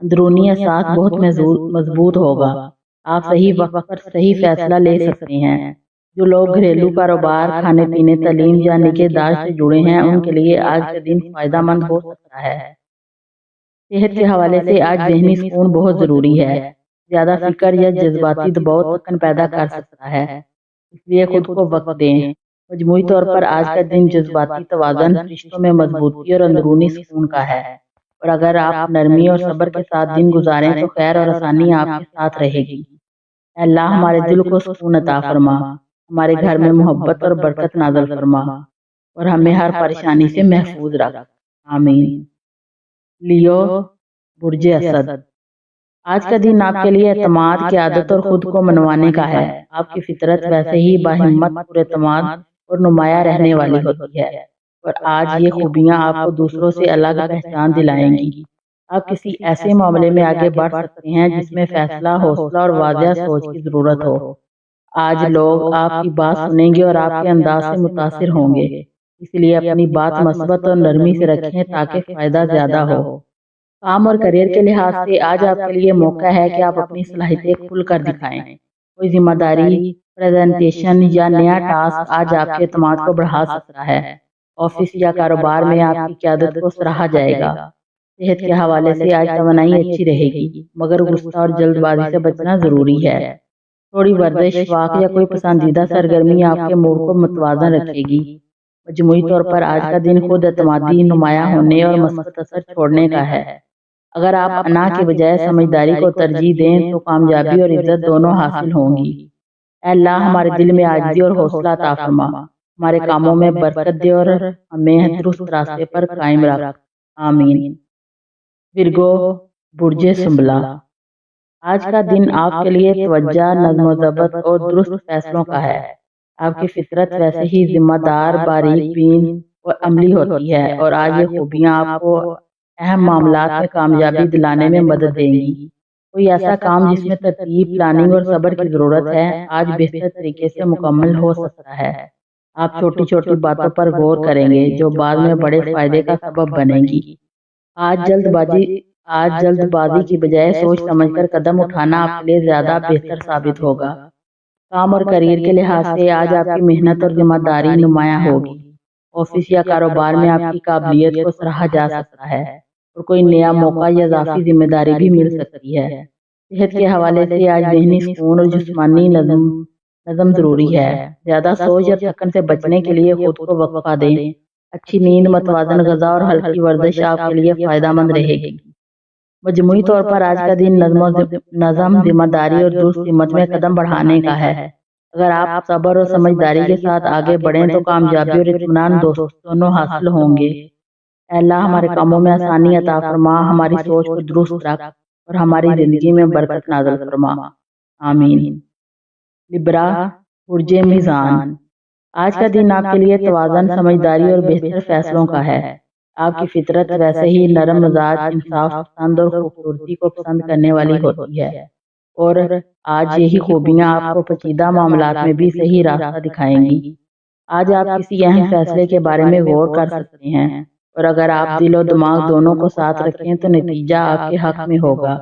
اندرونی احساس بہت مضبوط ہوگا۔ آپ صحیح وقت پر صحیح فیصلہ لے سکتے ہیں۔ جو لوگ گھریلو کاروبار، کھانے پینے، تعلیم یا نگہداشت سے جڑے ہیں، ان کے لیے آج کا دن فائدہ مند ہو سکتا ہے۔ صحت کے حوالے سے آج ذہنی سکون بہت ضروری ہے۔ زیادہ فکر یا جذباتی دباؤ تھکن پیدا کر سکتا ہے، اس لیے خود کو وقت دیں۔ مجموعی طور پر آج کا دن جذباتی توازن، رشتوں میں مضبوطی اور اندرونی سکون کا ہے، اور اگر آپ نرمی اور صبر کے ساتھ دن گزاریں تو خیر اور آسانی آپ کے ساتھ رہے گی۔ اے اللہ ہمارے دل کو سکون عطا فرما، ہمارے گھر میں محبت اور برکت نازل فرما، اور ہمیں ہر پریشانی سے محفوظ رکھ۔ آمین۔ لیو، برج اسد۔ آج کا دن آپ کے لیے اعتماد، قیادت اور خود کو منوانے کا ہے۔ آپ کی فطرت ویسے ہی باہمت، پر اعتماد اور نمایاں رہنے والی ہوتی ہے، اور آج یہ خوبیاں آپ کو دوسروں سے الگ پہچان دلائیں گی۔ آپ کسی ایسے معاملے میں آگے بڑھ سکتے ہیں جس میں فیصلہ، حوصلہ اور واضح سوچ کی ضرورت ہو۔ آج لوگ آپ کی بات سنیں گے اور آپ کے انداز سے متاثر ہوں گے، اس لیے اپنی بات مثبت اور نرمی سے رکھیں تاکہ فائدہ زیادہ ہو۔ کام اور کریئر کے لحاظ سے آج آپ کے لیے موقع ہے کہ آپ اپنی صلاحیتیں کھل کر دکھائیں۔ کوئی ذمہ داری، پریزنٹیشن یا نیا ٹاسک آج آپ کے اعتماد کو بڑھا سکتا ہے۔ آفس یا کاروبار میں آپ کی قیادت کو سراہا جائے گا۔ صحت کے حوالے سے آج توانائی اچھی رہے گی، مگر غصہ اور جلد بازی سے بچنا ضروری ہے۔ تھوڑی ورزش، واک یا کوئی پسندیدہ سرگرمی آپ کے موڈ کو متوازن رکھے گی۔ مجموعی طور پر آج کا دن خود اعتمادی، نمایاں ہونے اور مثبت اثر چھوڑنے کا ہے۔ اگر آپ انا کے بجائے سمجھداری کو ترجیح دیں تو کامیابی اور عزت دونوں حاصل ہوں گی۔ اے اللہ ہمارے دل میں عاجزی اور حوصلہ عطا فرما، ہمارے کاموں میں برکت دے اور ہمیں درست راستے پر قائم رکھ۔ آمین۔ ورگو، برج سنبلا۔ آج کا دن آپ کے لیے توجہ، نظم و ضبط اور درست فیصلوں کا ہے۔ آپ کی فطرت ویسے ہی ذمہ دار، باریک بین اور عملی ہوتی ہے، اور آج یہ خوبیاں آپ کو اہم معاملات میں کامیابی دلانے میں مدد دیں گی۔ کوئی ایسا کام جس میں ترتیب، پلاننگ اور صبر کی ضرورت ہے، آج بہتر طریقے سے مکمل ہو سکتا ہے۔ آپ چھوٹی چھوٹی باتوں پر غور کریں گے جو بعد میں بڑے فائدے کا سبب بنے گی۔ آج جلد بازی کی بجائے سوچ سمجھ کر قدم اٹھانا آپ کے لیے زیادہ بہتر ثابت ہوگا۔ کام اور کریئر کے لحاظ سے آج آپ کی محنت اور ذمہ داری نمایاں ہوگی۔ آفس یا کاروبار میں آپ کی قابلیت کو سراہا جا سکتا ہے، اور کوئی نیا موقع یا اضافی ذمہ داری بھی مل سکتی ہے۔ صحت کے حوالے سے آج ذہنی سکون اور جسمانی نظم ضروری ہے۔ زیادہ سوچ یا تھکن سے بچنے کے لیے خود کو وقفہ دیں۔ اچھی نیند، متوازن غذا اور ہلکی ورزش آپ کے لیے فائدہ مند رہے گی۔ مجموعی طور پر آج کا دن نظم، ذمہ داری اور درست ہمت میں قدم بڑھانے کا ہے۔ اگر آپ صبر اور سمجھداری کے ساتھ آگے بڑھیں تو کامیابی اور اطمینان دونوں حاصل ہوں گے۔ اے اللہ ہمارے کاموں میں آسانی عطا فرما، ہماری سوچ کو درست رکھ، اور ہماری زندگی میں برکت نازل فرما۔ آمین۔ لبرا، برج میزان۔ آج کا دن آپ کے لیے توازن، سمجھداری اور بہتر فیصلوں کا ہے۔ آپ کی فطرت ویسے ہی نرم مزاج، انصاف پسند اور خوبصورتی کو پسند کرنے والی ہوتی ہے، اور آج یہی خوبیاں آپ کو پیچیدہ معاملات میں بھی صحیح راستہ دکھائیں گی۔ آج آپ کسی اہم فیصلے کے بارے میں غور کر سکتے ہیں، اور اگر آپ دل و دماغ دونوں کو ساتھ رکھیں تو نتیجہ آپ کے حق میں ہوگا۔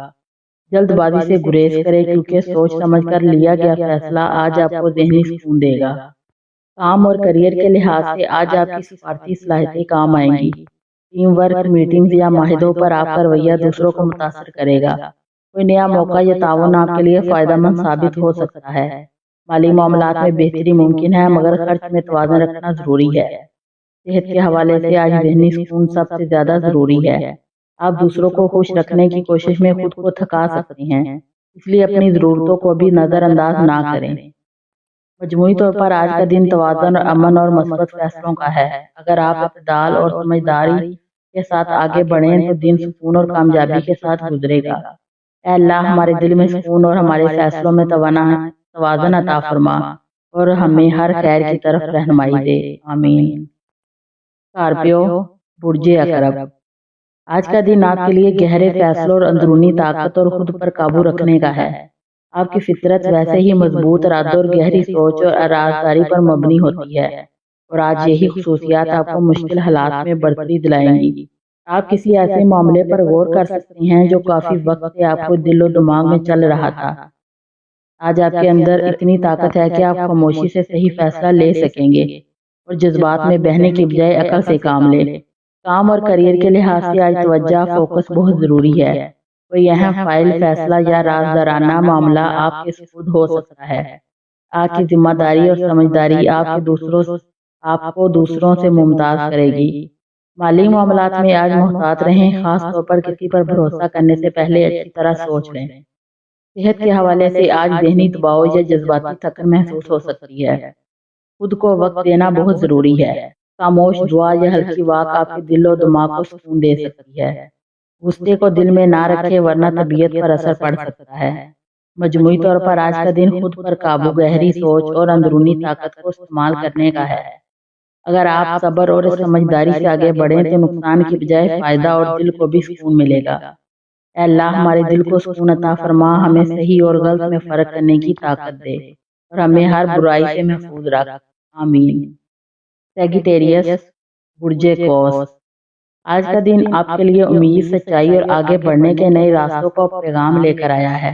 جلد بازی سے گریز کریں، کیونکہ سوچ سمجھ کر لیا گیا فیصلہ آج آپ کو ذہنی سکون دے گا۔ کام اور کریئر کے لحاظ سے آج آپ کی سفارتی صلاحیتیں کام آئیں گی۔ ٹیم ورک، میٹنگز یا معاہدوں پر آپ کا رویہ دوسروں کو متاثر کرے گا۔ کوئی نیا موقع یا تعاون آپ کے لیے فائدہ مند ثابت ہو سکتا ہے۔ مالی معاملات میں بہتری ممکن ہے، مگر خرچ میں توازن رکھنا ضروری ہے۔ صحت کے حوالے سے آج ذہنی سکون سب سے زیادہ ضروری ہے۔ آپ دوسروں کو خوش رکھنے کی کوشش میں خود کو تھکا سکتے ہیں، اس لیے اپنی ضرورتوں کو بھی نظر انداز نہ کریں۔ مجموعی طور پر آج کا دن توازن، امن اور مثبت فیصلوں کا ہے۔ اگر آپ اعتدال اور سمجھداری کے ساتھ آگے بڑھیں تو دن سکون اور کامیابی کے ساتھ گزرے گا۔ اے اللہ ہمارے دل میں سکون اور ہمارے فیصلوں میں توازن عطا فرما، اور ہمیں ہر خیر کی طرف رہنمائی دے۔ آمین۔ اسکارپیو، برج عقرب۔ آج کا دن آپ کے لیے گہرے فیصلوں اور اندرونی طاقت اور خود پر قابو رکھنے کا ہے۔ آپ کی فطرت ویسے ہی مضبوط ارادوں اور گہری سوچ اور رازداری پر مبنی ہوتی ہے، اور آج یہی خصوصیات آپ کو مشکل حالات میں برتری دلائیں گی۔ آپ کسی ایسے معاملے پر غور کر سکتے ہیں جو کافی وقت سے آپ کو دل و دماغ میں چل رہا تھا۔ آج آپ کے اندر اتنی طاقت ہے کہ آپ خاموشی سے صحیح فیصلہ لے سکیں گے اور جذبات میں بہنے کی بجائے عقل سے کام لیں۔ کام اور کریئر کے لحاظ سے آج توجہ فوکس بہت ضروری ہے۔ کوئی اہم فائل، فیصلہ یا رازدارانہ معاملہ آپ کے سپرد ہو سکتا ہے۔ آپ کی ذمہ داری اور سمجھداری آپ کو دوسروں سے ممتاز کرے گی۔ مالی معاملات میں آج محتاط رہیں، خاص طور پر کسی پر بھروسہ کرنے سے پہلے اچھی طرح سوچ لیں۔ صحت کے حوالے سے آج ذہنی دباؤ یا جذباتی تھکن محسوس ہو سکتی ہے۔ خود کو وقت دینا بہت ضروری ہے۔ خاموش دعا یا ہلکی واک آپ کے دل و دماغ کو سکون دے سکتی ہے۔ غصے کو دل میں نہ رکھے ورنہ طبیعت پر اثر پڑ سکتا ہے۔ مجموعی طور پر آج کا دن خود پر قابو، گہری سوچ اور اندرونی طاقت کو استعمال کرنے کا ہے۔ اگر آپ صبر اور سمجھداری سے آگے بڑھیں تو نقصان کی بجائے فائدہ اور دل کو بھی سکون ملے گا۔ اے اللہ ہمارے دل کو سکون عطا فرما، ہمیں صحیح اور غلط میں فرق کرنے کی طاقت دے اور ہمیں ہر برائی سے محفوظ رکھ، آمین۔ سیگیٹیریس، برج قوس۔ آج کا دن آپ کے لیے امید، سچائی اور آگے بڑھنے کے نئے راستوں کا پیغام لے کر آیا ہے۔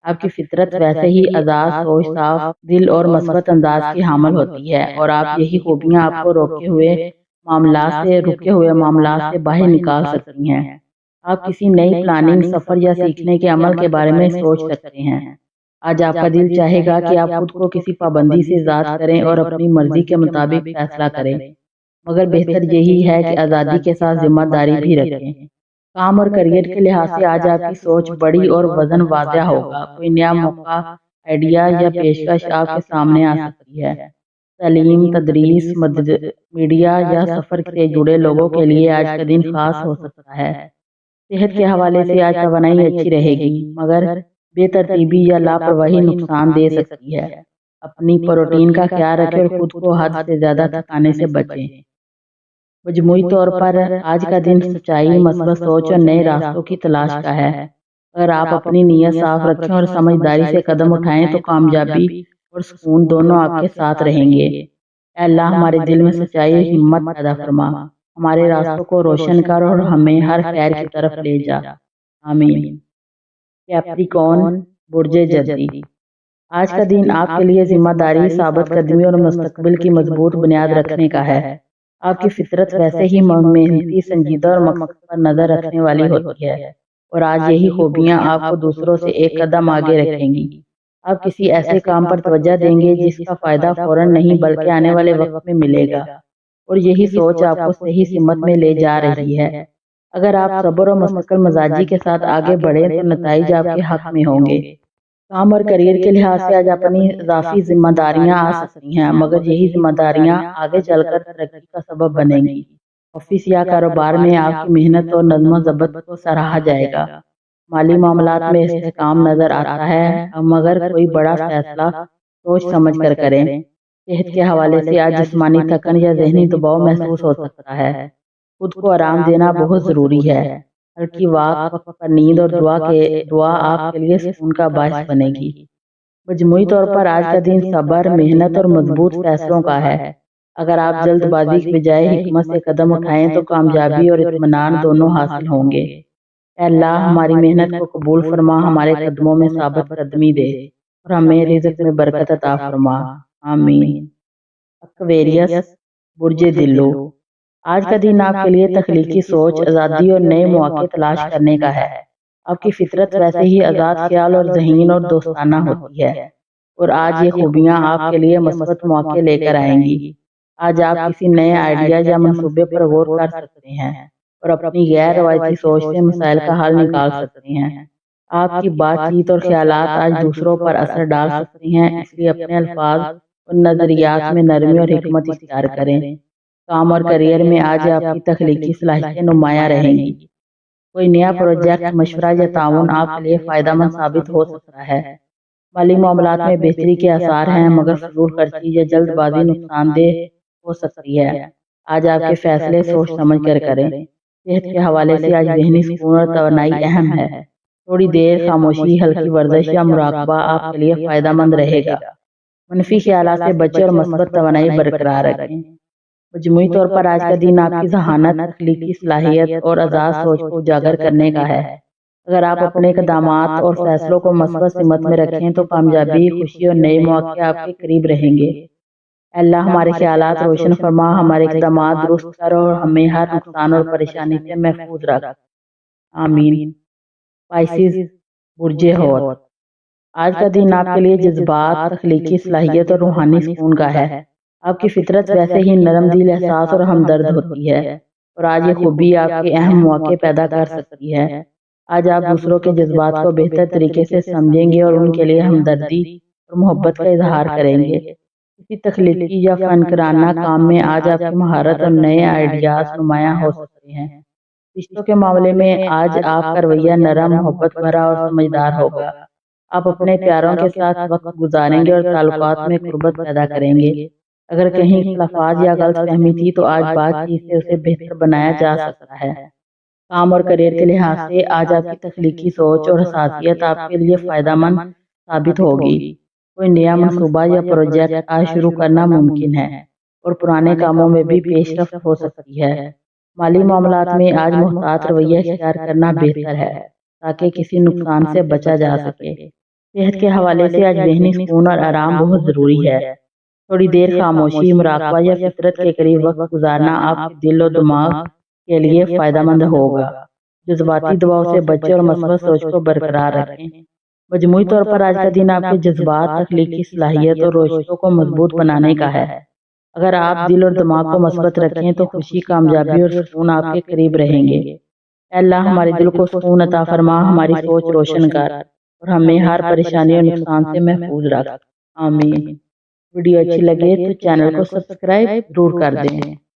آپ کی فطرت ویسے ہی آزاد سوچ، صاف دل اور مثبت انداز کی حامل ہوتی ہے، اور آپ یہی خوبیاں آپ کو رکے ہوئے معاملات سے باہر نکال سکتی ہیں۔ آپ کسی نئی پلاننگ، سفر یا سیکھنے کے عمل کے بارے میں سوچ سکتے ہیں۔ آج آپ کا دل چاہے گا کہ آپ خود کو کسی پابندی سے آزاد کریں اور اپنی مرضی کے مطابق فیصلہ کریں، مگر بہتر یہی ہے کہ آزادی کے ساتھ ذمہ داری بھی رکھیں۔ کام اور کریئر کے لحاظ سے آج آپ کی سوچ بڑی اور وزن واضح ہوگا۔ کوئی نیا موقع، آئیڈیا یا پیشکش آپ کے سامنے آ سکتی ہے۔ تعلیم، تدریس، میڈیا یا سفر سے جڑے لوگوں کے لیے آج کا دن خاص ہو سکتا ہے۔ صحت کے حوالے سے آج توانائی اچھی رہے گی، مگر بے ترتیبی یا لاپرواہی نقصان دے سکتی ہے۔ اپنی پروٹین کا خیال رکھیں اور خود کو حد سے زیادہ تھکانے سے بچیں۔ مجموعی طور پر آج کا دن سچائی، مثبت سوچ اور نئے راستوں کی تلاش کا ہے۔ اگر آپ اپنی نیت صاف رکھیں اور سمجھداری سے قدم اٹھائیں تو کامیابی اور سکون دونوں آپ کے ساتھ رہیں گے۔ اے اللہ ہمارے دل میں سچائی اور ہمت پیدا فرما، ہمارے راستوں کو روشن کر اور ہمیں ہر خیر کی طرف لے جا، آمین۔ کیپریکون، برج جدی۔ آج کا دن آپ کے لیے ذمہ داری، ثابت قدمی اور مستقبل کی مضبوط بنیاد رکھنے کا ہے۔ آپ کی فطرت ویسے ہی محنتی، سنجیدہ اور مقصد پر نظر رکھنے والی ہوتی ہے، اور آج یہی خوبیاں آپ کو دوسروں سے ایک قدم آگے رکھیں گی۔ آپ کسی ایسے کام پر توجہ دیں گے جس کا فائدہ فوراً نہیں بلکہ آنے والے وقت میں ملے گا، اور یہی سوچ آپ کو صحیح سمت میں لے جا رہی ہے۔ اگر آپ صبر اور مستقل مزاجی کے ساتھ آگے بڑھیں تو نتائج آپ کے حق میں ہوں گے۔ کام اور کریئر کے لحاظ سے آج اپنی اضافی ذمہ داریاں آ سکتی ہیں، مگر یہی ذمہ داریاں آگے چل کر ترقی کا سبب بنیں گی۔ آفس یا کاروبار میں آپ کی محنت اور نظم و ضبط کو سراہا جائے گا۔ مالی معاملات میں استحکام نظر آتا ہے، مگر کوئی بڑا فیصلہ سوچ سمجھ کر کریں۔ صحت کے حوالے سے آج جسمانی تھکن یا ذہنی دباؤ محسوس ہو سکتا ہے۔ خود کو آرام دینا بہت ضروری ہے۔ ہلکی واک، وقت پر نیند اور دعا آپ کے لیے سکون کا باعث بنے گی۔ مجموعی طور پر آج کا دن صبر، محنت اور مضبوط فیصلوں کا ہے۔ اگر آپ جلد بازی کی بجائے حکمت سے قدم اٹھائیں تو کامیابی اور اطمینان دونوں حاصل ہوں گے۔ اے اللہ ہماری محنت کو قبول فرما، ہمارے قدموں میں ثابت قدمی دے اور ہمیں رزق میں برکت عطا فرما، آمین۔ ایکویریس، برج دلو۔ آج کا دن آپ کے لیے تخلیقی سوچ، آزادی اور نئے مواقع تلاش کرنے کا ہے۔ آپ کی فطرت ویسے ہی آزاد خیال اور ذہین اور دوستانہ ہوتی ہے، اور آج یہ خوبیاں آپ کے لیے مثبت مواقع لے کر آئیں گی۔ آج آپ کسی نئے آئیڈیا یا منصوبے پر غور کر سکتے ہیں اور اپنی غیر روایتی سوچ سے مسائل کا حل نکال سکتے ہیں۔ آپ کی بات چیت اور خیالات آج دوسروں پر اثر ڈال سکتے ہیں، اس لیے اپنے الفاظ اور نظریات میں نرمی اور حکمت اختیار کریں۔ کام اور کریئر میں آج آپ کی تخلیقی صلاحیتیں نمایاں رہیں گی۔ کوئی نیا پروجیکٹ، مشورہ یا تعاون آپ کے لیے فائدہ مند ثابت ہو سکتا ہے۔ مالی معاملات میں بہتری کے آثار ہیں، مگر فضول خرچی یا جلد بازی نقصان دہ ہو سکتی ہے۔ آج آپ کے فیصلے سوچ سمجھ کر کریں۔ صحت کے حوالے سے آج ذہنی سکون اور توانائی اہم ہے۔ تھوڑی دیر خاموشی، ہلکی ورزش یا مراقبہ آپ کے لیے فائدہ مند رہے گا۔ منفی خیالات سے بچیں اور مثبت توانائی برقرار رکھیں۔ مجموعی طور پر آج کا دن آپ کی ذہانت، تخلیقی صلاحیت اور آزاد سوچ کو اجاگر کرنے کا ہے۔ اگر آپ اپنے اقدامات اور فیصلوں کو مثبت سمت میں رکھیں تو کامیابی، خوشی اور نئے مواقع آپ کے قریب رہیں گے۔ اللہ ہمارے خیالات روشن فرما، ہمارے اقدامات درست کر اور ہمیں ہر نقصان اور پریشانی سے محفوظ رکھ، آمین۔ پائسیز، برج حوت، آج کا دن آپ کے لیے جذبات، تخلیقی صلاحیت اور روحانی سکون کا ہے۔ آپ کی فطرت ویسے ہی نرم دل، احساس اور ہمدرد ہوتی ہے، اور آج یہ خوبی آپ کے اہم مواقع پیدا کر سکتی ہے۔ آج آپ دوسروں کے جذبات کو بہتر طریقے سے سمجھیں گے اور ان کے لیے ہمدردی اور محبت کا اظہار کریں گے۔ کسی تخلیقی یا فنکارانہ کام میں آج آپ کی مہارت اور نئے آئیڈیاز نمایاں ہو سکتے ہیں۔ رشتوں کے معاملے میں آج آپ کا رویہ نرم، محبت بھرا اور سمجھدار ہوگا۔ آپ اپنے پیاروں کے ساتھ وقت گزاریں گے اور تعلقات میں قربت پیدا کریں گے۔ اگر کہیں اختلافات یا غلط فہمی تھی تو آج بات چیت سے اسے بہتر بنایا جا سکتا ہے۔ کام اور کیریئر کے لحاظ سے آج آپ کی تخلیقی سوچ اور حساسیت آپ کے لیے فائدہ مند ثابت ہوگی۔ کوئی نیا منصوبہ یا پروجیکٹ آج شروع کرنا ممکن ہے اور پرانے کاموں میں بھی پیش رفت ہو سکتی ہے۔ مالی معاملات میں آج محتاط رویہ اختیار کرنا بہتر ہے تاکہ کسی نقصان سے بچا جا سکے۔ صحت کے حوالے سے آج ذہنی سکون اور آرام بہت ضروری ہے۔ تھوڑی دیر خاموشی، مراقبہ یا فطرت کے قریب وقت گزارنا آپ کے دل و دماغ کے لیے فائدہ مند ہوگا۔ جذباتی دباؤ سے بچیں اور مثبت سوچ کو برقرار رکھیں۔ مجموعی طور پر آج کا دن آپ کے جذبات، تخلیقی صلاحیت اور رشتوں کو مضبوط بنانے کا ہے۔ اگر آپ دل اور دماغ کو مثبت رکھیں تو خوشی، کامیابی اور سکون آپ کے قریب رہیں گے۔ اے اللہ ہمارے دل کو سکون عطا فرما، ہماری سوچ روشن کر اور ہمیں ہر پریشانی اور نقصان سے محفوظ رکھ، آمین۔ ویڈیو اچھی لگے تو چینل کو سبسکرائب ضرور کر دیں۔